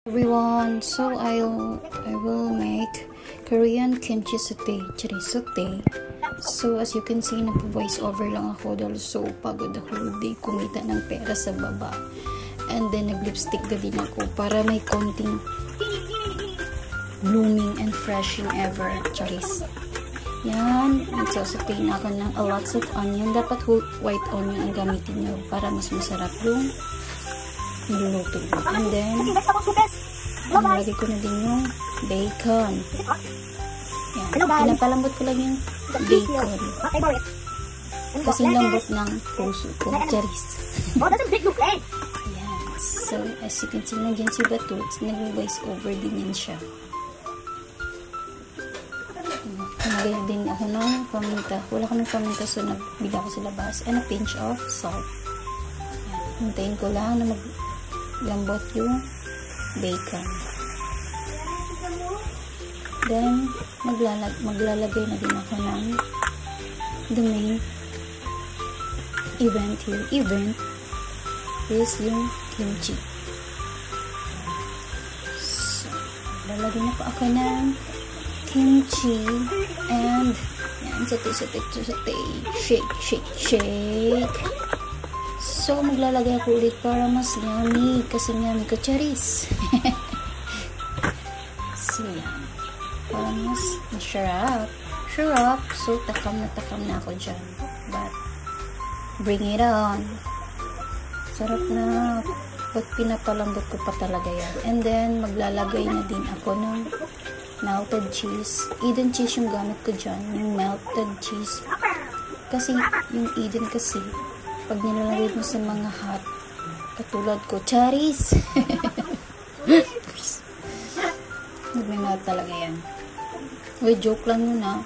Everyone, so I will make Korean kimchi sauté, chiri sauté. So as you can see, nagpo-voice over lang ako dahil so pagod ako, di kumita ng pera sa baba. And then nag-lipstick na din ako para may konting blooming and fresh yung ever, charis. Yan, nagsasauté na ako ng a lots of onion. Dapat whole white onion ang gamitin nyo para mas masarap yung niluluto. And then, nilagay ko na din yung bacon. Yan, pinapalambot ko lang yung bacon. Kasi lambot ng puso ko. Charis. Yan. So, as you can see, nandiyan si Batuts, nag-voice over din yan siya. Nagay din ako ng paminta. Wala kaming paminta, so nagbila ko sa labas. And a pinch of salt. Yan. Hintayin ko lang na maglambot yung bacon. Then, maglalagay na din ako ng the main event here. Event is yung kimchi. So, lalagay na po ako ng kimchi and yan, sauté, shake. So, maglalagay ako ulit para mas yummy kasi yummy ko charis. So, yan. Para mas masarap. So, takam na ako dyan. But, bring it on. Sarap na. Pag pinapalambot ko pa talaga yan. And then, maglalagay na din ako ng melted cheese. Eden cheese yung gamit ko dyan. Yung melted cheese. Kasi, yung Eden kasi, pag nilalagay mo sa mga hot, katulad ko, charis! Nagmimelt talaga yan. Wait, joke lang yun ah.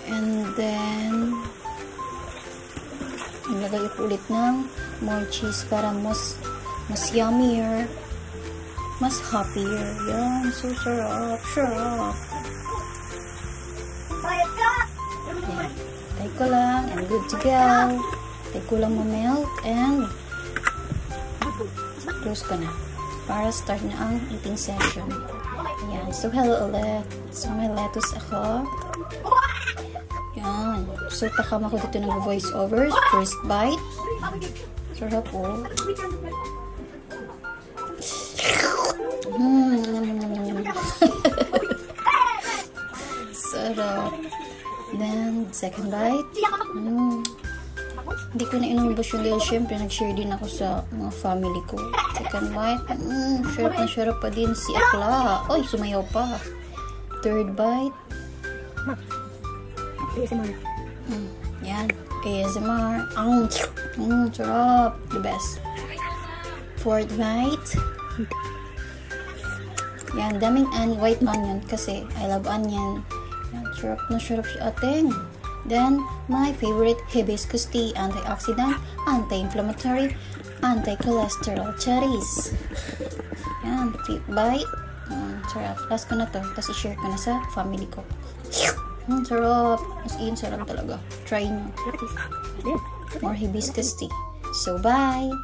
And then, nilagay ko ulit ng more cheese para mas yummier, mas happier. Yan, so sarap. Yan. Tay ko lang, and good to go. Tay ko lang ma-melt, and close ko na. Para start na ang eating session. Ayan. So, hello ulit. So, may lettuce ako. Ayan. So, takam ako dito ng voice overs. First bite. Sarap po. Sarap. Then, second bite. Hindi ko na inubos yung dahil syempre nag-share din ako sa mga family ko. Second bite. Syarap pa din si Akla. Oy, sumayaw pa. Third bite. ASMR. Yan. ASMR. Sarap. The best. Fourth bite. Yan. Daming white onion kasi I love onion. Yan. Sarap na sarap siya ating. Then, my favorite hibiscus tea, antioxidant, anti-inflammatory, anti-cholesterol, cherries. Yan, fifth bite. Sarap. Last ko na to. Tapos i-share ko na sa family ko. Sarap. As in, sarap talaga. Try nyo. More hibiscus tea. So, bye!